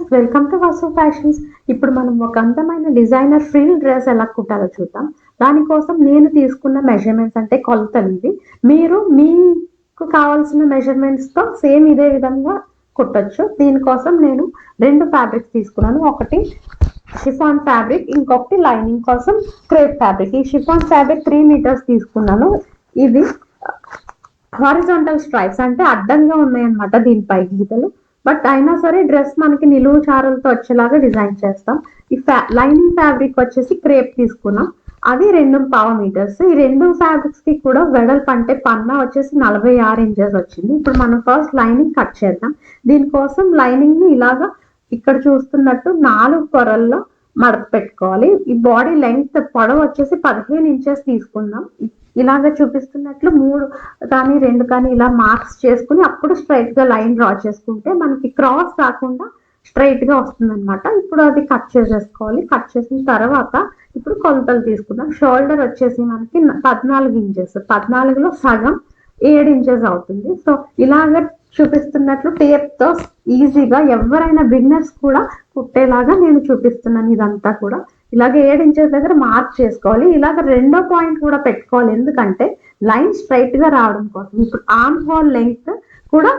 Viewers, welcome to Vasu fashions. ఇప్పుడు మనం ఒక అందమైన డిజైనర్ ఫ్రిల్ డ్రెస్ ఎలా కుట్టాలో చూద్దాం. దానికోసం నేను తీసుకున్న మెజర్మెంట్స్ అంటే కొలతలు ఇవి. మీరు మీకు కావాల్సిన మెజర్మెంట్స్ తో సేమ్ ఇదే విధంగా కుట్టొచ్చు. దీనికోసం నేను రెండు ఫ్యాబ్రిక్స్ తీసుకున్నాను. ఒకటి షిఫాన్ ఫ్యాబ్రిక్, ఇంకొకటి లైనింగ్ కోసం క్రేప్ ఫ్యాబ్రిక్. ఈ షిఫాన్ ఫ్యాబ్రిక్ 3 మీటర్స్ తీసుకున్నాను. ఇది హారిజాంటల్ స్ట్రైప్స్ అంటే అడ్డంగా ఉన్నాయన్నమాట దీనిపై గీతలు. బట్ అయినా సరే డ్రెస్ మనకి నిలువు చారలతో వచ్చేలాగా డిజైన్ చేస్తాం. ఈ లైనింగ్ ఫ్యాబ్రిక్ వచ్చేసి క్రేప్ తీసుకున్నాం. అది 2.5 మీటర్స్. ఈ రెండు ఫ్యాబ్రిక్స్ కి కూడా వెడల్పు అంటే పన్నా వచ్చేసి 46 ఇంచెస్ వచ్చింది. ఇప్పుడు మనం ఫస్ట్ లైనింగ్ కట్ చేద్దాం. దీనికోసం లైనింగ్ ని ఇలాగా ఇక్కడ చూస్తున్నట్టు 4 పొరల్లో మడత పెట్టుకోవాలి. ఈ బాడీ లెంగ్త్ పొడవు వచ్చేసి 15 ఇంచెస్ తీసుకుందాం. ఇలాగ చూపిస్తున్నట్లు 3 కానీ 2 కానీ ఇలా మార్క్స్ చేసుకుని అప్పుడు స్ట్రైట్ గా లైన్ డ్రా చేసుకుంటే మనకి క్రాస్ రాకుండా స్ట్రైట్ గా వస్తుంది అనమాట. ఇప్పుడు అది కట్ చేసేసుకోవాలి. కట్ చేసిన తర్వాత ఇప్పుడు కొలతలు తీసుకుందాం. షోల్డర్ వచ్చేసి మనకి 14 ఇంచెస్, 14లో సగం 7 ఇంచెస్ అవుతుంది. సో ఇలాగ చూపిస్తున్నట్లు టేప్ తో ఈజీగా ఎవరైనా బిగినర్స్ కూడా కుట్టేలాగా నేను చూపిస్తున్నాను. ఇదంతా కూడా ఇలాగ 7 ఇంచెస్ దగ్గర మార్క్ చేసుకోవాలి. ఇలాగ రెండో పాయింట్ కూడా పెట్టుకోవాలి, ఎందుకంటే లైన్ స్ట్రైట్ గా రావడం కోసం. ఇప్పుడు ఆర్మ్ హోల్ లెంగ్త్ కూడా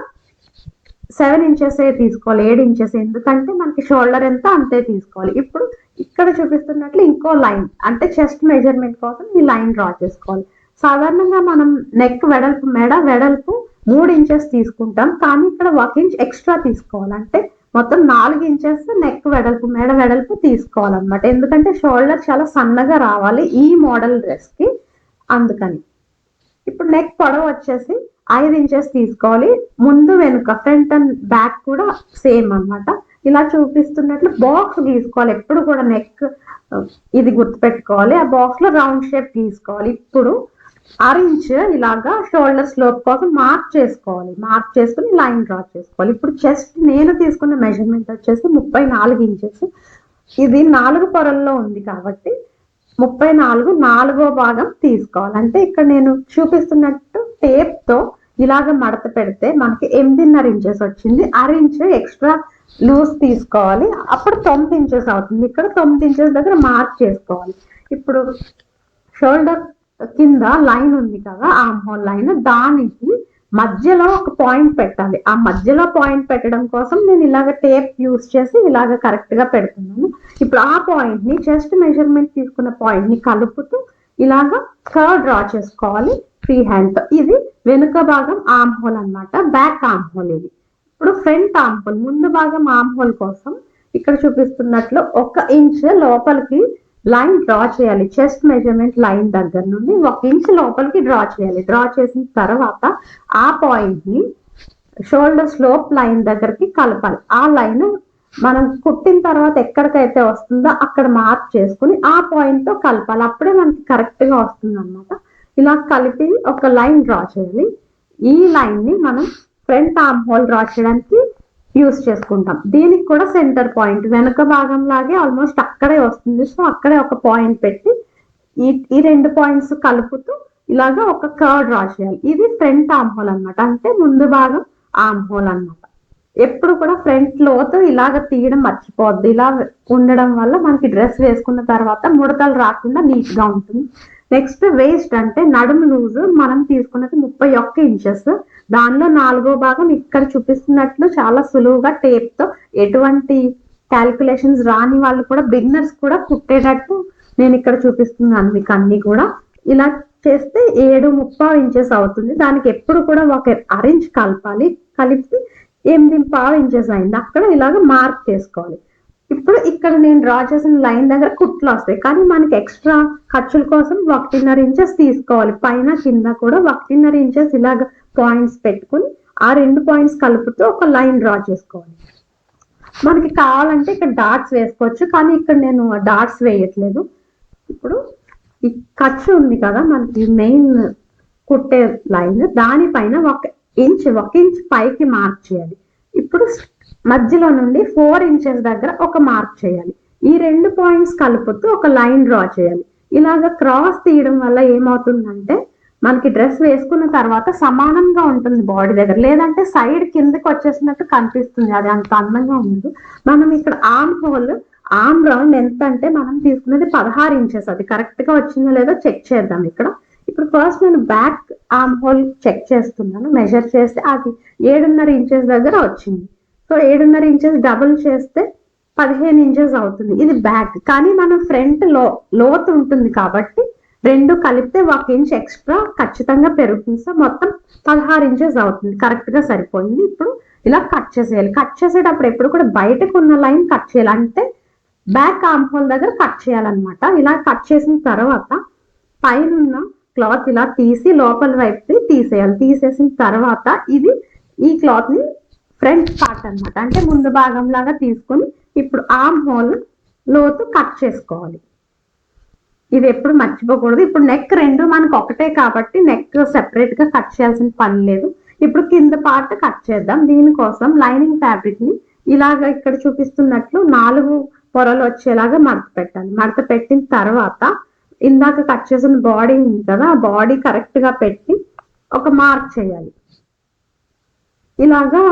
7 ఇంచెస్ తీసుకోవాలి, 7 ఇంచెస్, ఎందుకంటే మనకి షోల్డర్ ఎంత అంతే తీసుకోవాలి. ఇప్పుడు ఇక్కడ చూపిస్తున్నట్లు ఇంకో లైన్ అంటే చెస్ట్ మెజర్మెంట్ కోసం ఈ లైన్ డ్రా చేసుకోవాలి. సాధారణంగా మనం నెక్ వెడల్పు, మెడ వెడల్పు 3 ఇంచెస్ తీసుకుంటాం, కానీ ఇక్కడ 1 ఇంచ్ ఎక్స్ట్రా తీసుకోవాలి. అంటే మొత్తం 4 ఇంచెస్ నెక్ వెడల్పు, మెడ వెడల్పు తీసుకోవాలన్నమాట. ఎందుకంటే షోల్డర్ చాలా సన్నగా రావాలి ఈ మోడల్ డ్రెస్ కి, అందుకని. ఇప్పుడు నెక్ పొడవు వచ్చేసి 5 ఇంచెస్ తీసుకోవాలి. ముందు వెనుక, ఫ్రంట్ అండ్ బ్యాక్ కూడా సేమ్ అన్నమాట. ఇలా చూపిస్తున్నట్లు బాక్స్ గీసుకోవాలి. ఎప్పుడు కూడా నెక్ ఇది గుర్తుపెట్టుకోవాలి. ఆ బాక్స్ లో రౌండ్ షేప్ గీసుకోవాలి. ఇప్పుడు 6 ఇంచ్ ఇలాగా షోల్డర్ స్లోప్ కోసం మార్క్ చేసుకోవాలి. మార్క్ చేసుకుని లైన్ డ్రా చేసుకోవాలి. ఇప్పుడు చెస్ట్ నేను తీసుకున్న మెజర్మెంట్ వచ్చేసి 34 ఇంచెస్. ఇది 4 పొరల్లో ఉంది కాబట్టి 34 4వ భాగం తీసుకోవాలి. అంటే ఇక్కడ నేను చూపిస్తున్నట్టు టేప్ తో ఇలాగ మడత పెడితే మనకి 8.5 ఇంచెస్ వచ్చింది. 6 ఇంచ్ ఎక్స్ట్రా లూజ్ తీసుకోవాలి. అప్పుడు 9 ఇంచెస్ అవుతుంది. ఇక్కడ 9 ఇంచెస్ దగ్గర మార్క్ చేసుకోవాలి. ఇప్పుడు షోల్డర్ కింద లైన్ ఉంది కదా, ఆర్మ్ హోల్ లైన్, దానికి మధ్యలో ఒక పాయింట్ పెట్టాలి. ఆ మధ్యలో పాయింట్ పెట్టడం కోసం నేను ఇలాగ టేప్ యూస్ చేసి ఇలాగ కరెక్ట్ గా పెడుతున్నాను. ఇప్పుడు ఆ పాయింట్ ని, చెస్ట్ మెజర్మెంట్ తీసుకున్న పాయింట్ ని కలుపుతూ ఇలాగ కర్వ్ డ్రా చేసుకోవాలి ఫ్రీ హ్యాండ్ తో. ఇది వెనుక భాగం ఆర్మ్ హోల్ అన్నమాట, బ్యాక్ ఆర్మ్ హోల్ ఇది. ఇప్పుడు ఫ్రంట్ ఆర్మ్ హోల్, ముందు భాగం ఆర్మ్ హోల్ కోసం ఇక్కడ చూపిస్తున్నట్లు 1 ఇంచ్ లోపలికి లైన్ డ్రా చేయాలి. చెస్ట్ మెజర్మెంట్ లైన్ దగ్గర నుండి 1 ఇంచ్ లోపలికి డ్రా చేయాలి. డ్రా చేసిన తర్వాత ఆ పాయింట్ ని షోల్డర్ స్లోప్ లైన్ దగ్గరికి కలపాలి. ఆ లైన్ మనం కుట్టిన తర్వాత ఎక్కడికైతే వస్తుందో అక్కడ మార్క్ చేసుకుని ఆ పాయింట్ తో కలపాలి. అప్పుడే మనకి కరెక్ట్ గా వస్తుంది అనమాట. ఇలా కలిపి ఒక లైన్ డ్రా చేయాలి. ఈ లైన్ ని మనం ఫ్రంట్ ఆర్మ్ హోల్ డ్రా చేయడానికి యూస్ చేసుకుంటాం. దీనికి కూడా సెంటర్ పాయింట్ వెనుక భాగం లాగే ఆల్మోస్ట్ అక్కడే వస్తుంది. సో అక్కడే ఒక పాయింట్ పెట్టి ఈ 2 పాయింట్స్ కలుపుతూ ఇలాగా ఒక కర్వ్ డ్రా చేయాలి. ఇది ఫ్రంట్ ఆర్మ్ హోల్ అనమాట, అంటే ముందు భాగం ఆర్మ్ హోల్ అనమాట. ఎప్పుడు కూడా ఫ్రంట్ లోతు ఇలాగ తీయడం మర్చిపోద్ది. ఇలా ఉండడం వల్ల మనకి డ్రెస్ వేసుకున్న తర్వాత ముడతలు రాకుండా నీట్ గా ఉంటుంది. నెక్స్ట్ వేస్ట్ అంటే నడుము లూజ్ మనం తీసుకున్నది 31 ఇంచెస్. దానిలో 4వ భాగం ఇక్కడ చూపిస్తున్నట్లు చాలా సులువుగా టేప్ తో ఎటువంటి క్యాలిక్యులేషన్స్ రాని వాళ్ళు కూడా, బిగినర్స్ కూడా కుట్టేటట్టు నేను ఇక్కడ చూపిస్తున్నాను మీకు అన్ని కూడా. ఇలా చేస్తే 7.5 ఇంచెస్ అవుతుంది. దానికి ఎప్పుడు కూడా 1 ఇంచ్ కలపాలి. కలిపి 8.5 ఇంచెస్ అయింది. అక్కడ ఇలాగ మార్క్ చేసుకోవాలి. ఇప్పుడు ఇక్కడ నేను డ్రా చేసిన లైన్ దగ్గర కుట్లు వస్తాయి, కానీ మనకి ఎక్స్ట్రా ఖర్చుల కోసం 1.5 ఇంచెస్ తీసుకోవాలి. పైన కింద కూడా 1.5 ఇంచెస్ ఇలాగ పాయింట్స్ పెట్టుకుని ఆ 2 పాయింట్స్ కలుపుతూ ఒక లైన్ డ్రా చేసుకోవాలి. మనకి కావాలంటే ఇక్కడ డాట్స్ వేసుకోవచ్చు, కానీ ఇక్కడ నేను డాట్స్ వేయట్లేదు. ఇప్పుడు ఈ ఖర్చు ఉంది కదా మనకి మెయిన్ కుట్టే లైన్, దానిపైన 1 ఇంచ్ పైకి మార్క్ చేయాలి. ఇప్పుడు మధ్యలో నుండి 4 ఇంచెస్ దగ్గర ఒక మార్క్ చేయాలి. ఈ 2 పాయింట్స్ కలుపుతూ ఒక లైన్ డ్రా చేయాలి. ఇలాగ క్రాస్ తీయడం వల్ల ఏమవుతుందంటే మనకి డ్రెస్ వేసుకున్న తర్వాత సమానంగా ఉంటుంది బాడీ దగ్గర, లేదంటే సైడ్ కిందకి వచ్చేసినట్టు కనిపిస్తుంది, అది అంత అందంగా ఉండదు. మనం ఇక్కడ ఆర్మ్ రౌండ్ ఎంత అంటే మనం తీసుకున్నది 16 ఇంచెస్, అది కరెక్ట్ గా వచ్చిందో లేదో చెక్ చేద్దాం ఇక్కడ. ఇప్పుడు ఫస్ట్ నేను బ్యాక్ ఆర్మ్ హోల్ చెక్ చేస్తున్నాను, మెజర్ చేస్తే అది 7.5 ఇంచెస్ దగ్గర వచ్చింది. సో 7.5 ఇంచెస్ డబుల్ చేస్తే 15 ఇంచెస్ అవుతుంది, ఇది బ్యాక్. కానీ మనం ఫ్రంట్ లోతు ఉంటుంది కాబట్టి రెండు కలిపితే 1 ఇంచ్ ఎక్స్ట్రా ఖచ్చితంగా పెరుగుతుంది. సో మొత్తం 16 ఇంచెస్ అవుతుంది, కరెక్ట్ గా సరిపోయింది. ఇప్పుడు ఇలా కట్ చేసేయాలి. కట్ చేసేటప్పుడు ఎప్పుడు కూడా బయటకు ఉన్న లైన్ కట్ చేయాలి, అంటే బ్యాక్ ఆర్మ్ హోల్ దగ్గర కట్ చేయాలన్నమాట. ఇలా కట్ చేసిన తర్వాత పైన క్లాత్ ఇలా తీసి లోపల వైపు తీసేయాలి. తీసేసిన తర్వాత ఈ క్లాత్ ని ఫ్రంట్ పార్ట్ అన్నమాట, అంటే ముందు భాగం లాగా తీసుకొని ఇప్పుడు ఆర్మ్ హోల్ లోతు కట్ చేసుకోవాలి. ఇది ఎప్పుడు మర్చిపోకూడదు. ఇప్పుడు నెక్ రెండు మనకు ఒకటే కాబట్టి నెక్ సెపరేట్ గా కట్ చేయాల్సిన పని లేదు. ఇప్పుడు కింద పార్ట్ కట్ చేద్దాం. దీనికోసం లైనింగ్ ఫ్యాబ్రిక్ ని ఇలాగ ఇక్కడ చూపిస్తున్నట్లు 4 పొరలు వచ్చేలాగా మడత పెట్టాలి. మడత పెట్టిన తర్వాత ఇందాక కట్ చేసిన బాడీ ఉంది కదా, ఆ బాడీ కరెక్ట్ గా పెట్టి ఒక మార్క్ చేయాలి. ఇలాగా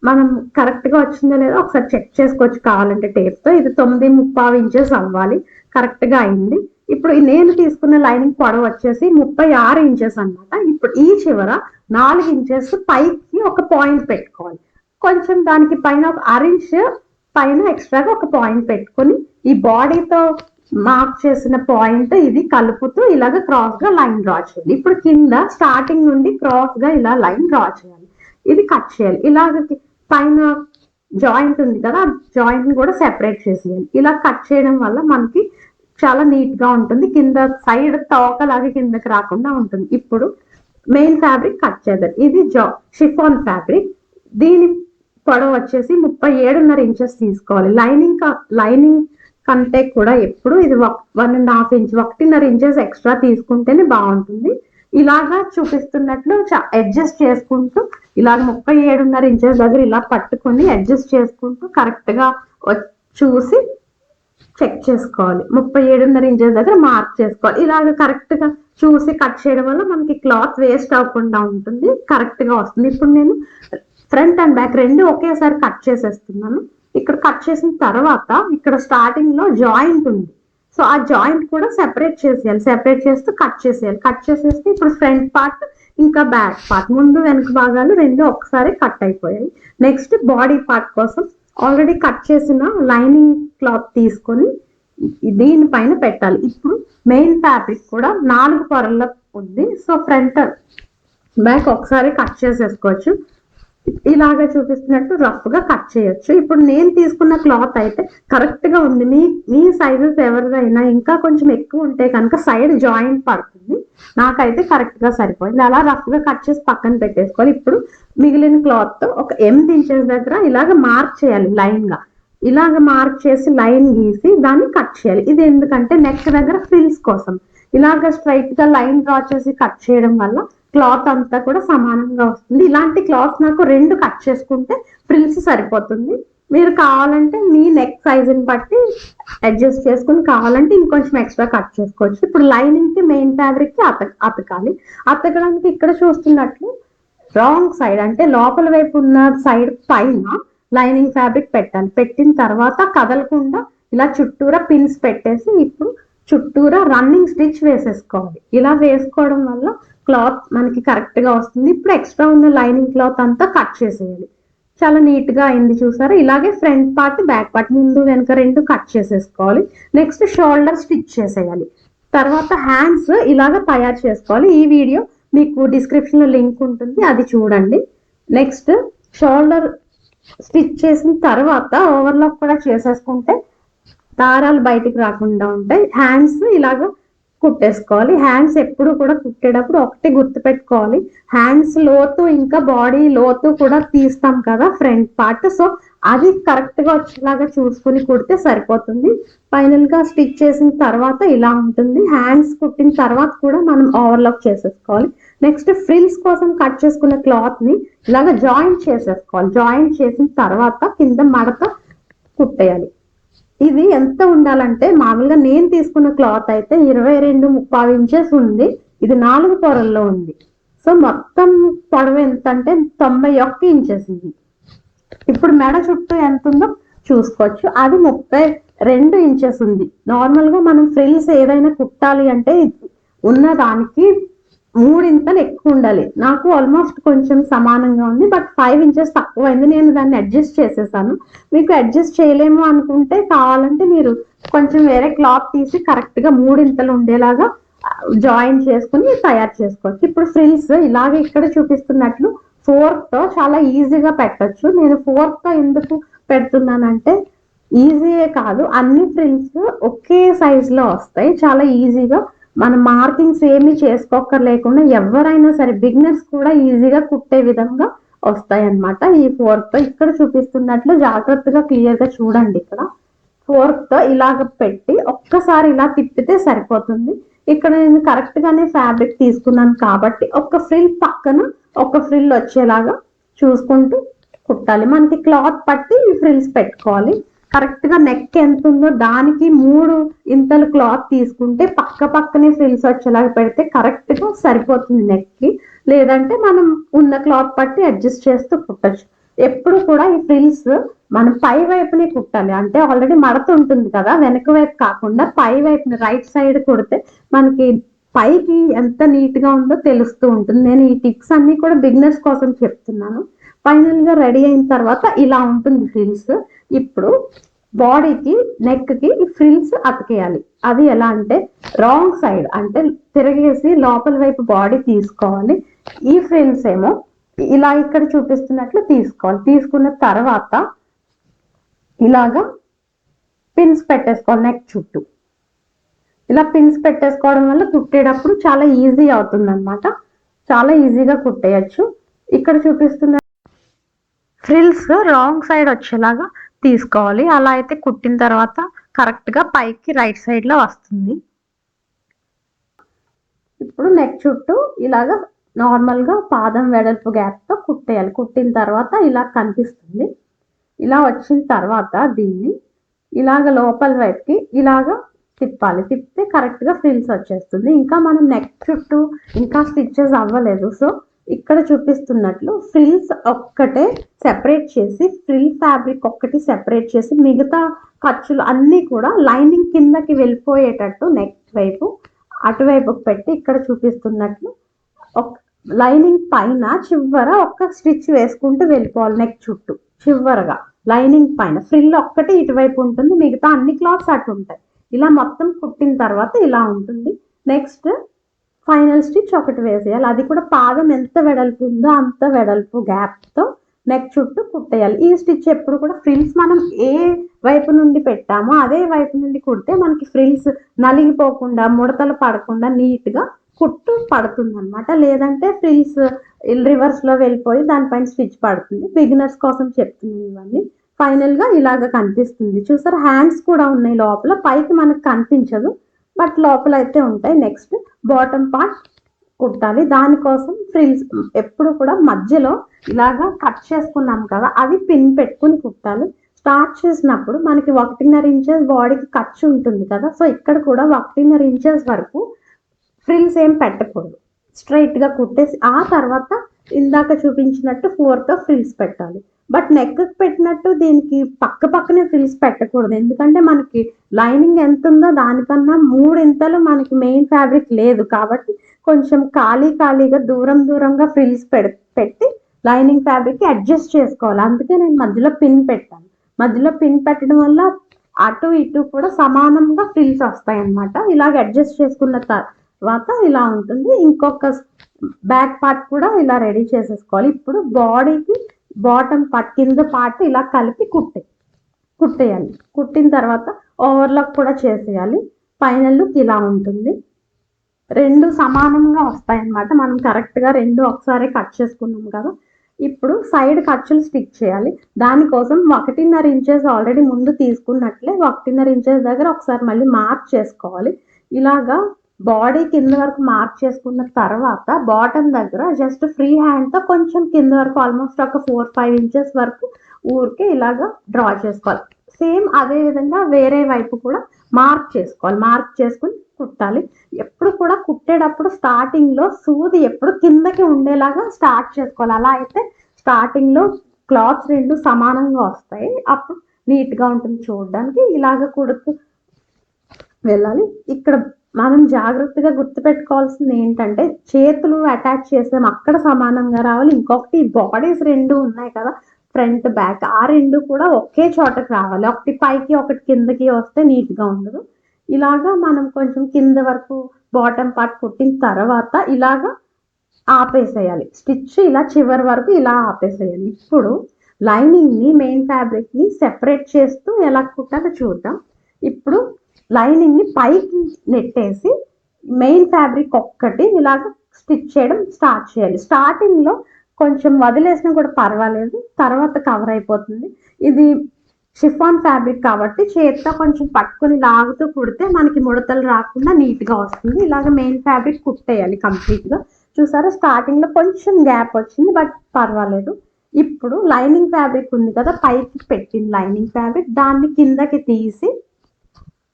మనం కరెక్ట్ గా వచ్చిందో లేదో ఒకసారి చెక్ చేసుకోవచ్చు కావాలంటే టేప్ తో. ఇది 9.25 ఇంచెస్ అవ్వాలి, కరెక్ట్ గా అయింది. ఇప్పుడు నేను తీసుకున్న లైనింగ్ పొడవు వచ్చేసి 36 ఇంచెస్ అన్నమాట. ఇప్పుడు ఈ చివర 4 ఇంచెస్ పైకి ఒక పాయింట్ పెట్టుకోవాలి. కొంచెం దానికి పైన ఒక 1/2 ఇంచ్ పైన ఎక్స్ట్రాగా ఒక పాయింట్ పెట్టుకొని ఈ బాడీతో మార్క్ చేసిన పాయింట్ ఇది కలుపుతూ ఇలాగ క్రాస్ గా లైన్ డ్రా చేయాలి. ఇప్పుడు కింద స్టార్టింగ్ నుండి క్రాస్ గా ఇలా లైన్ డ్రా చేయాలి. ఇది కట్ చేయాలి. ఇలాగ పైన జాయింట్ ఉంది కదా, జాయింట్ ని కూడా సెపరేట్ చేసేయాలి. ఇలా కట్ చేయడం వల్ల మనకి చాలా నీట్ గా ఉంటుంది, కింద సైడ్ తోకలాగా కిందకి రాకుండా ఉంటుంది. ఇప్పుడు మెయిన్ ఫ్యాబ్రిక్ కట్ చేద్దాం. ఇది షిఫాన్ ఫ్యాబ్రిక్, దీని పొడవు వచ్చేసి 37.5 ఇంచెస్ తీసుకోవాలి. లైనింగ్ కంటే కూడా ఎప్పుడు ఇది 1.5 ఇంచ్ 1.5 ఇంచెస్ ఎక్స్ట్రా తీసుకుంటేనే బాగుంటుంది. ఇలాగా చూపిస్తున్నట్లు అడ్జస్ట్ చేసుకుంటూ ఇలాగ 37.5 ఇంచెస్ దగ్గర ఇలా పట్టుకొని అడ్జస్ట్ చేసుకుంటూ కరెక్ట్ గా చూసి చెక్ చేసుకోవాలి. 37.5 ఇంచెస్ దగ్గర మార్క్ చేసుకోవాలి. ఇలాగ కరెక్ట్ గా చూసి కట్ చేయడం వల్ల మనకి క్లాత్ వేస్ట్ అవ్వకుండా ఉంటుంది, కరెక్ట్ గా వస్తుంది. ఇప్పుడు నేను ఫ్రంట్ అండ్ బ్యాక్ రెండు ఒకేసారి కట్ చేసేస్తున్నాను. ఇక్కడ కట్ చేసిన తర్వాత ఇక్కడ స్టార్టింగ్ లో జాయింట్ ఉంది, సో ఆ జాయింట్ కూడా సెపరేట్ చేసేయాలి. సెపరేట్ చేస్తూ కట్ చేసేయాలి. కట్ చేసేస్తే ఇప్పుడు ఫ్రంట్ పార్ట్ ఇంకా బ్యాక్ పార్ట్, ముందు వెనక భాగాలు రెండు ఒకసారి కట్ అయిపోయాయి. నెక్స్ట్ బాడీ పార్ట్ కోసం ఆల్రెడీ కట్ చేసిన లైనింగ్ క్లాత్ తీసుకొని దీనిపైన పెట్టాలి. ఇప్పుడు మెయిన్ ఫ్యాబ్రిక్ కూడా 4 పొరల్లో ఉంది, సో ఫ్రంట్ బ్యాక్ ఒకసారి కట్ చేసేసుకోవచ్చు. ఇలాగా చూపిస్తున్నట్టు రఫ్ గా కట్ చేయొచ్చు. ఇప్పుడు నేను తీసుకున్న క్లాత్ అయితే కరెక్ట్ గా ఉంది. మీ సైజెస్ ఎవరిదైనా ఇంకా కొంచెం ఎక్కువ ఉంటే కనుక సైడ్ జాయింట్ పడుతుంది, నాకైతే కరెక్ట్ గా సరిపోయింది. అలా రఫ్ గా కట్ చేసి పక్కన పెట్టేసుకోవాలి. ఇప్పుడు మిగిలిన క్లాత్ తో ఒక 8 ఇంచెస్ దగ్గర ఇలాగ మార్క్ చేయాలి లైన్ గా. ఇలాగ మార్క్ చేసి లైన్ గీసి దాన్ని కట్ చేయాలి. ఇది ఎందుకంటే నెక్ దగ్గర ఫ్రిల్స్ కోసం ఇలాగ స్ట్రైట్ గా లైన్ డ్రా చేసి కట్ చేయడం వల్ల క్లాత్ అంతా కూడా సమానంగా వస్తుంది. ఇలాంటి క్లాత్ నాకు 2 కట్ చేసుకుంటే ఫ్రిల్స్ సరిపోతుంది. మీరు కావాలంటే మీ నెక్ సైజుని బట్టి అడ్జస్ట్ చేసుకుని కావాలంటే ఇంకొంచెం ఎక్స్ట్రా కట్ చేసుకోవచ్చు. ఇప్పుడు లైనింగ్ కి మెయిన్ ఫ్యాబ్రిక్ కి అతకాలి. అతకడానికి ఇక్కడ చూస్తున్నట్లు రాంగ్ సైడ్ అంటే లోపల వైపు ఉన్న సైడ్ పైన లైనింగ్ ఫ్యాబ్రిక్ పెట్టాలి. పెట్టిన తర్వాత కదలకుండా ఇలా చుట్టూరా పిన్స్ పెట్టేసి ఇప్పుడు చుట్టూరా రన్నింగ్ స్టిచ్ వేసేసుకోవాలి. ఇలా వేసుకోవడం వల్ల క్లాత్ మనకి కరెక్ట్ గా వస్తుంది. ఇప్పుడు ఎక్స్ట్రా ఉన్న లైనింగ్ క్లాత్ అంతా కట్ చేసేయాలి. చాలా నీట్ గా అయింది చూసారా. ఇలాగే ఫ్రంట్ పార్ట్ బ్యాక్ పార్ట్ ముందు వెనక రెండు కట్ చేసేసుకోవాలి. నెక్స్ట్ షోల్డర్ స్టిచ్ చేసేయాలి. తర్వాత హ్యాండ్స్ ఇలాగ తయారు చేసుకోవాలి. ఈ వీడియో మీకు డిస్క్రిప్షన్ లో లింక్ ఉంటుంది, అది చూడండి. నెక్స్ట్ షోల్డర్ స్టిచ్ చేసిన తర్వాత ఓవర్లాక్ కూడా చేసేసుకుంటే దారాలు బయటికి రాకుండా ఉంటాయి. హ్యాండ్స్ ఇలాగ కుట్టేసుకోవాలి. హ్యాండ్స్ ఎప్పుడు కూడా కుట్టేటప్పుడు ఒకటి గుర్తు పెట్టుకోవాలి, హ్యాండ్స్ లోతు ఇంకా బాడీ లోతు కూడా తీస్తాం కదా ఫ్రంట్ పార్ట్, సో అది కరెక్ట్ గా వచ్చేలాగా చూసుకుని కుడితే సరిపోతుంది. ఫైనల్ గా స్టిచ్ చేసిన తర్వాత ఇలా ఉంటుంది. హ్యాండ్స్ కుట్టిన తర్వాత కూడా మనం ఓవర్లాక్ చేసేసుకోవాలి. నెక్స్ట్ ఫ్రిల్స్ కోసం కట్ చేసుకున్న క్లాత్ ని ఇలాగ జాయింట్ చేసేసుకోవాలి. జాయింట్ చేసిన తర్వాత కింద మడత కుట్టేయాలి. ఇది ఎంత ఉండాలంటే మామూలుగా నేను తీసుకున్న క్లాత్ అయితే 22.25 ఇంచెస్ ఉంది. ఇది 4 పొరల్లో ఉంది. సో మొత్తం పొడవు ఎంత అంటే 91 ఇంచెస్ ఇది. ఇప్పుడు మెడ చుట్టూ ఎంత ఉందో చూసుకోవచ్చు. అది 32 ఇంచెస్ ఉంది. నార్మల్గా మనం ఫ్రిల్స్ ఏదైనా కుట్టాలి అంటే ఉన్న దానికి 3 ఇంతలు ఎక్కువ ఉండాలి. నాకు ఆల్మోస్ట్ కొంచెం సమానంగా ఉంది, బట్ 5 ఇంచెస్ తక్కువైంది. నేను దాన్ని అడ్జస్ట్ చేసేసాను. మీకు అడ్జస్ట్ చేయలేము అనుకుంటే కావాలంటే మీరు కొంచెం వేరే క్లాత్ తీసి కరెక్ట్గా 3 ఇంతలు ఉండేలాగా జాయిన్ చేసుకుని తయారు చేసుకోవచ్చు. ఇప్పుడు ఫ్రిల్స్ ఇలాగే ఇక్కడ చూపిస్తున్నట్లు ఫోర్క్తో చాలా ఈజీగా పెట్టచ్చు. నేను ఫోర్క్తో ఎందుకు పెడుతున్నానంటే ఈజీయే కాదు, అన్ని ఫ్రిల్స్ ఒకే సైజులో వస్తాయి. చాలా ఈజీగా మనం మార్కింగ్స్ ఏమి చేసుకోక్కర్లేకుండా ఎవరైనా సరే బిగినర్స్ కూడా ఈజీగా కుట్టే విధంగా వస్తాయి అన్నమాట ఈ ఫోర్క్తో. ఇక్కడ చూపిస్తున్నట్లు జాగ్రత్తగా క్లియర్గా చూడండి. ఇక్కడ ఫోర్క్తో ఇలాగ పెట్టి ఒక్కసారి ఇలా తిప్పితే సరిపోతుంది. ఇక్కడ నేను కరెక్ట్గానే ఫ్యాబ్రిక్ తీసుకున్నాను కాబట్టి ఒక ఫ్రిల్ పక్కన ఒక ఫ్రిల్ వచ్చేలాగా చూసుకుంటూ కుట్టాలి. మనకి క్లాత్ పట్టి ఈ ఫ్రిల్స్ పెట్టుకోవాలి. కరెక్ట్గా నెక్ ఎంత ఉందో దానికి 3 ఇంతలు క్లాత్ తీసుకుంటే పక్క పక్కనే ఫ్రిల్స్ వచ్చేలాగా పెడితే కరెక్ట్గా సరిపోతుంది నెక్కి. లేదంటే మనం ఉన్న క్లాత్ పట్టి అడ్జస్ట్ చేస్తూ కుట్టచ్చు. ఎప్పుడు కూడా ఈ ఫ్రిల్స్ మనం పై వైపునే కుట్టాలి. అంటే ఆల్రెడీ మడత ఉంటుంది కదా, వెనక వైపు కాకుండా పై వైపుని రైట్ సైడ్ కుడితే మనకి పైకి ఎంత నీట్గా ఉందో తెలుస్తూ ఉంటుంది. నేను ఈ టిప్స్ అన్ని కూడా బిగినర్స్ కోసం చెప్తున్నాను. ఫైనల్గా రెడీ అయిన తర్వాత ఇలా ఉంటుంది ఫ్రిల్స్. ఇప్పుడు బాడీకి నెక్కి ఈ ఫ్రిల్స్ అతికేయాలి. అది ఎలా అంటే రాంగ్ సైడ్ అంటే తిరగేసి లోపల వైపు బాడీ తీసుకోవాలి. ఈ ఫ్రిల్స్ ఏమో ఇలా ఇక్కడ చూపిస్తున్నట్లు తీసుకోవాలి. తీసుకున్న తర్వాత ఇలాగా పిన్స్ పెట్టేసుకోవాలి నెక్ చుట్టూ. ఇలా పిన్స్ పెట్టేసుకోవడం వల్ల కుట్టేటప్పుడు చాలా ఈజీ అవుతుంది అనమాట. చాలా ఈజీగా కుట్టేయచ్చు. ఇక్కడ చూపిస్తున్న ఫ్రిల్స్ రాంగ్ సైడ్ వచ్చేలాగా తీసుకోవాలి. అలా అయితే కుట్టిన తర్వాత కరెక్ట్గా పైకి రైట్ సైడ్లో వస్తుంది. ఇప్పుడు నెక్ చుట్టూ ఇలాగా నార్మల్గా పాదం వెడల్పు గ్యాప్తో కుట్టేయాలి. కుట్టిన తర్వాత ఇలా కనిపిస్తుంది. ఇలా వచ్చిన తర్వాత దీన్ని ఇలాగ లోపల వైపుకి ఇలాగ తిప్పాలి. తిప్పితే కరెక్ట్గా ఫ్రిల్స్ వచ్చేస్తుంది. ఇంకా మనం నెక్ చుట్టూ ఇంకా స్టిచ్చెస్ అవ్వలేదు. సో ఇక్కడ చూపిస్తున్నట్లు ఫ్రిల్స్ ఒక్కటే సెపరేట్ చేసి ఫ్రిల్ ఫ్యాబ్రిక్ ఒక్కటి సెపరేట్ చేసి మిగతా ఖర్చులు అన్నీ కూడా లైనింగ్ కిందకి వెళ్ళిపోయేటట్టు నెక్ వైపు అటువైపుకి పెట్టి ఇక్కడ చూపిస్తున్నట్లు లైనింగ్ పైన చివర ఒక్క స్టిచ్ వేసుకుంటూ వెళ్ళిపోవాలి. నెక్ చుట్టూ చివరగా లైనింగ్ పైన ఫ్రిల్ ఒక్కటి ఇటువైపు ఉంటుంది, మిగతా అన్ని క్లాత్స్ అటు ఉంటాయి. ఇలా మొత్తం కుట్టిన తర్వాత ఇలా ఉంటుంది. నెక్స్ట్ ఫైనల్ స్టిచ్ ఒకటి వేసేయాలి. అది కూడా పాదం ఎంత వెడల్పు ఉందో అంత వెడల్పు గ్యాప్తో నెక్ చుట్టూ కుట్టేయాలి. ఈ స్టిచ్ ఎప్పుడు కూడా ఫ్రిల్స్ మనం ఏ వైపు నుండి పెట్టామో అదే వైపు నుండి కుడితే మనకి ఫ్రిల్స్ నలిగిపోకుండా ముడతలు పడకుండా నీట్గా కుట్టు పడుతుంది అనమాట. లేదంటే ఫ్రిల్స్ రివర్స్లో వెళ్ళిపోయి దానిపైన స్టిచ్ పడుతుంది. బిగినర్స్ కోసం చెప్తున్నాను ఇవన్నీ. ఫైనల్గా ఇలాగ కనిపిస్తుంది. చూసారు హ్యాండ్స్ కూడా ఉన్నాయి లోపల, పైకి మనకు కనిపించదు బట్ లోపల అయితే ఉంటాయి. నెక్స్ట్ బాటమ్ పార్ట్ కుట్టాలి. దానికోసం ఫ్రిల్స్ ఎప్పుడు కూడా మధ్యలో ఇలాగా కట్ చేసుకున్నాం కదా, అది పిన్ పెట్టుకుని కుట్టాలి. స్టార్ట్ చేసినప్పుడు మనకి 1.5 ఇంచెస్ బాడీకి ఖర్చు ఉంటుంది కదా, సో ఇక్కడ కూడా 1.5 ఇంచెస్ వరకు ఫ్రిల్స్ ఏం పెట్టకూడదు. స్ట్రైట్గా కుట్టేసి ఆ తర్వాత ఇందాక చూపించినట్టు 4తో ఫ్రిల్స్ పెట్టాలి. బట్ నెక్ పెట్టినట్టు దీనికి పక్క పక్కనే ఫ్రిల్స్ పెట్టకూడదు. ఎందుకంటే మనకి లైనింగ్ ఎంత ఉందో దానికన్నా 3 ఇంతలు మనకి మెయిన్ ఫ్యాబ్రిక్ లేదు కాబట్టి కొంచెం ఖాళీగా దూరంగా ఫ్రిల్స్ పెట్టి లైనింగ్ ఫ్యాబ్రిక్ అడ్జస్ట్ చేసుకోవాలి. అందుకే నేను మధ్యలో పిన్ పెట్టాను. మధ్యలో పిన్ పెట్టడం వల్ల అటు ఇటు కూడా సమానంగా ఫ్రిల్స్ వస్తాయి అన్నమాట. ఇలాగ అడ్జస్ట్ చేసుకున్న తర్వాత ఇలా ఉంటుంది. ఇంకొక బ్యాక్ పార్ట్ కూడా ఇలా రెడీ చేసేసుకోవాలి. ఇప్పుడు బాడీకి బాటమ్ పార్ట్ కింద పార్ట్ ఇలా కలిపి కుట్టేయాలి. కుట్టిన తర్వాత ఓవర్లాక్ కూడా చేసేయాలి. ఫైనల్ లుక్ ఇలా ఉంటుంది. 2 సమానంగా వస్తాయి అన్నమాట. మనం కరెక్ట్గా 2 ఒకసారి కట్ చేసుకున్నాం కదా. ఇప్పుడు సైడ్ ఖర్చులు స్టిచ్ చేయాలి. దానికోసం 1.5 ఇంచెస్ ఆల్రెడీ ముందు తీసుకున్నట్లే 1.5 ఇంచెస్ దగ్గర ఒకసారి మళ్ళీ మార్క్ చేసుకోవాలి. ఇలాగా బాడీ కింద వరకు మార్క్ చేసుకున్న తర్వాత బాటమ్ దగ్గర జస్ట్ ఫ్రీ హ్యాండ్తో కొంచెం కింద వరకు ఆల్మోస్ట్ ఒక 4-5 ఇంచెస్ వరకు ఊరికే ఇలాగా డ్రా చేసుకోవాలి. సేమ్ అదే విధంగా వేరే వైపు కూడా మార్క్ చేసుకోవాలి. మార్క్ చేసుకుని కుట్టాలి. ఎప్పుడు కూడా కుట్టేటప్పుడు స్టార్టింగ్లో సూది ఎప్పుడు కిందకి ఉండేలాగా స్టార్ట్ చేసుకోవాలి. అలా అయితే స్టార్టింగ్లో క్లాత్స్ రెండు సమానంగా వస్తాయి. అప్పుడు నీట్గా ఉంటుంది చూడడానికి. ఇలాగ కుడుతూ వెళ్ళాలి. ఇక్కడ మనం జాగ్రత్తగా గుర్తుపెట్టుకోవాల్సింది ఏంటంటే చేతులు అటాచ్ చేసాం అక్కడ సమానంగా రావాలి. ఇంకొకటి బాడీస్ రెండు ఉన్నాయి కదా, ఫ్రంట్ బ్యాక్, ఆ రెండు కూడా ఒకే చోటకి రావాలి. ఒకటి పైకి ఒకటి కిందకి వస్తే నీట్గా ఉండదు. ఇలాగా మనం కొంచెం కింద వరకు బాటమ్ పార్ట్ కుట్టిన తర్వాత ఇలాగా ఆపేసేయాలి. స్టిచ్ ఇలా చివరి వరకు ఇలా ఆపేసేయాలి. ఇప్పుడు లైనింగ్ని మెయిన్ ఫ్యాబ్రిక్ని సెపరేట్ చేస్తూ ఎలా కుట్టాలో చూద్దాం. ఇప్పుడు లైనింగ్ని పైకి నెట్టేసి మెయిన్ ఫ్యాబ్రిక్ ఒక్కటి ఇలాగ స్టిచ్ చేయడం స్టార్ట్ చేయాలి. స్టార్టింగ్లో కొంచెం వదిలేసినా కూడా పర్వాలేదు, తర్వాత కవర్ అయిపోతుంది. ఇది షిఫాన్ ఫ్యాబ్రిక్ కాబట్టి చేత్తో కొంచెం పట్టుకొని లాగుతూ కుడితే మనకి ముడతలు రాకుండా నీట్గా వస్తుంది. ఇలాగ మెయిన్ ఫ్యాబ్రిక్ కుట్టేయాలి కంప్లీట్గా. చూసారా, స్టార్టింగ్లో కొంచెం గ్యాప్ వచ్చింది, బట్ పర్వాలేదు. ఇప్పుడు లైనింగ్ ఫ్యాబ్రిక్ ఉంది కదా, పైకి పెట్టింది లైనింగ్ ఫ్యాబ్రిక్, దాన్ని కిందకి తీసి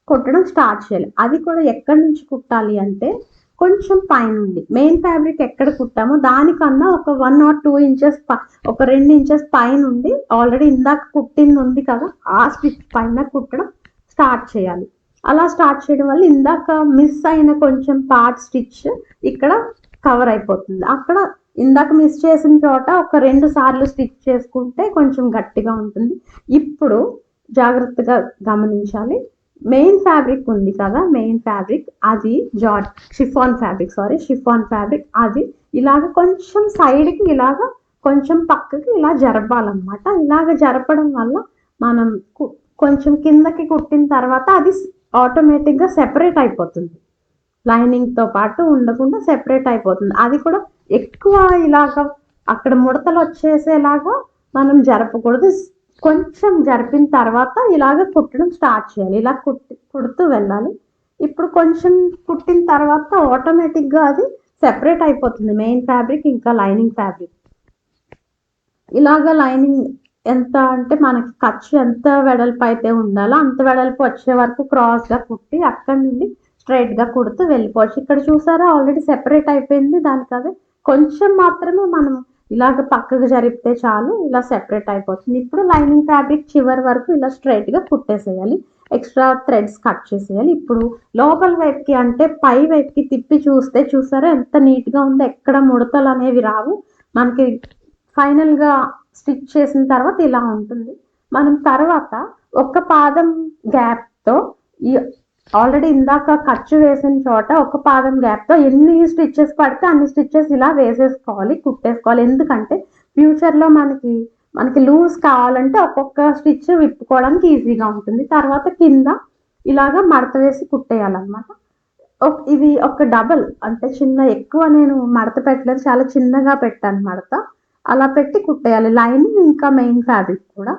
కుట్టడం స్టార్ట్ చేయాలి. అది కూడా ఎక్కడి నుంచి కుట్టాలి అంటే కొంచెం పైనుండి. మెయిన్ ఫ్యాబ్రిక్ ఎక్కడ కుట్టామో దానికన్నా ఒక 1 or 2 ఇంచెస్, ఒక 2 ఇంచెస్ పైనుండి ఆల్రెడీ ఇందాక కుట్టింది ఉంది కదా, ఆ స్టిచ్ పైన కుట్టడం స్టార్ట్ చేయాలి. అలా స్టార్ట్ చేయడం వల్ల ఇందాక మిస్ అయిన కొంచెం పార్ట్ స్టిచ్ ఇక్కడ కవర్ అయిపోతుంది. అక్కడ ఇందాక మిస్ చేసిన చోట ఒక 2 సార్లు స్టిచ్ చేసుకుంటే కొంచెం గట్టిగా ఉంటుంది. ఇప్పుడు జాగ్రత్తగా గమనించాలి. మెయిన్ ఫ్యాబ్రిక్ ఉంది కదా, మెయిన్ ఫ్యాబ్రిక్ అది షిఫాన్ ఫ్యాబ్రిక్ అది ఇలాగ కొంచెం సైడ్కి ఇలాగ కొంచెం పక్కకి ఇలా జరపాలన్నమాట. ఇలాగ జరపడం వల్ల మనం కొంచెం కిందకి కుట్టిన తర్వాత అది ఆటోమేటిక్గా సెపరేట్ అయిపోతుంది. లైనింగ్తో పాటు ఉండకుండా సెపరేట్ అయిపోతుంది. అది కూడా ఎక్కువ ఇలాగ అక్కడ ముడతలు వచ్చేసేలాగా మనం జరపకూడదు. కొంచెం జరిపిన తర్వాత ఇలాగ కుట్టడం స్టార్ట్ చేయాలి. ఇలా కుడుతూ వెళ్ళాలి. ఇప్పుడు కొంచెం కుట్టిన తర్వాత ఆటోమేటిక్గా అది సెపరేట్ అయిపోతుంది, మెయిన్ ఫ్యాబ్రిక్ ఇంకా లైనింగ్ ఫ్యాబ్రిక్. ఇలాగ లైనింగ్ ఎంత అంటే మనకి ఖర్చు ఎంత వెడల్పు అయితే ఉండాలో అంత వెడల్పు వచ్చే వరకు క్రాస్గా కుట్టి అక్కడి నుండి స్ట్రైట్గా కుడుతూ వెళ్ళిపోవచ్చు. ఇక్కడ చూసారా, ఆల్రెడీ సెపరేట్ అయిపోయింది. దానికి అదే కొంచెం మాత్రమే మనం ఇలాగ పక్కకు జరిపితే చాలు, ఇలా సెపరేట్ అయిపోతుంది. ఇప్పుడు లైనింగ్ ఫ్యాబ్రిక్ చివరి వరకు ఇలా స్ట్రైట్గా కుట్టేసేయాలి. ఎక్స్ట్రా థ్రెడ్స్ కట్ చేసేయాలి. ఇప్పుడు లోపల వైపుకి అంటే పై వైపుకి తిప్పి చూస్తే చూసారా ఎంత నీట్గా ఉందో, ఎక్కడ ముడతలు అనేవి రావు. మనకి ఫైనల్గా స్టిచ్ చేసిన తర్వాత ఇలా ఉంటుంది. మనం తర్వాత ఒక పాదం గ్యాప్తో ఈ ఆల్రెడీ ఇందాక ఖర్చు వేసిన చోట ఒక పాదం గ్యాప్తో ఎన్ని స్టిచ్చెస్ పడితే అన్ని స్టిచ్చెస్ ఇలా వేసేసుకోవాలి, కుట్టేసుకోవాలి. ఎందుకంటే ఫ్యూచర్లో మనకి లూజ్ కావాలంటే ఒక్కొక్క స్టిచ్ విప్పుకోవడానికి ఈజీగా ఉంటుంది. తర్వాత కింద ఇలాగా మడత వేసి కుట్టేయాలన్నమాట. ఇది ఒక డబల్ అంటే ఎక్కువ నేను మడత పెట్టలేదు, చాలా చిన్నగా పెట్టాను మడత. అలా పెట్టి కుట్టేయాలి. లైనింగ్ ఇంకా మెయిన్ ఫ్యాబ్రిక్ కూడా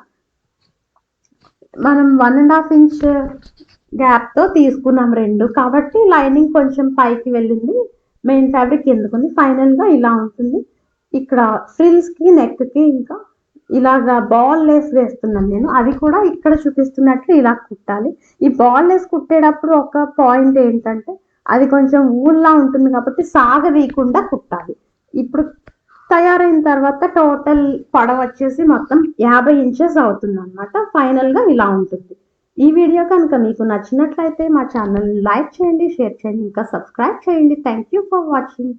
మనం 1.5 ఇంచ్ గ్యాప్తో తీసుకున్నాం రెండు, కాబట్టి లైనింగ్ కొంచెం పైకి వెళ్ళింది, మెయిన్ ఫ్యాబ్రిక్ ఎందుకుంది. ఫైనల్గా ఇలా ఉంటుంది. ఇక్కడ ఫ్రిల్స్కి నెక్కి ఇంకా ఇలాగా బాల్ లేస్ వేస్తున్నాను నేను. అది కూడా ఇక్కడ చూపిస్తున్నట్లు ఇలా కుట్టాలి. ఈ బాల్ లేస్ కుట్టేటప్పుడు ఒక పాయింట్ ఏంటంటే అది కొంచెం ఊల్లా ఉంటుంది కాబట్టి సాగదీయకుండా కుట్టాలి. ఇప్పుడు తయారైన తర్వాత టోటల్ పొడవు వచ్చేసి మొత్తం 50 ఇంచెస్ అవుతుంది అనమాట. ఫైనల్గా ఇలా ఉంటుంది. ఈ వీడియో కనుక మీకు నచ్చినట్లయితే మా ఛానల్ లైక్ చేయండి, షేర్ చేయండి, ఇంకా సబ్స్క్రైబ్ చేయండి. Thank you for watching.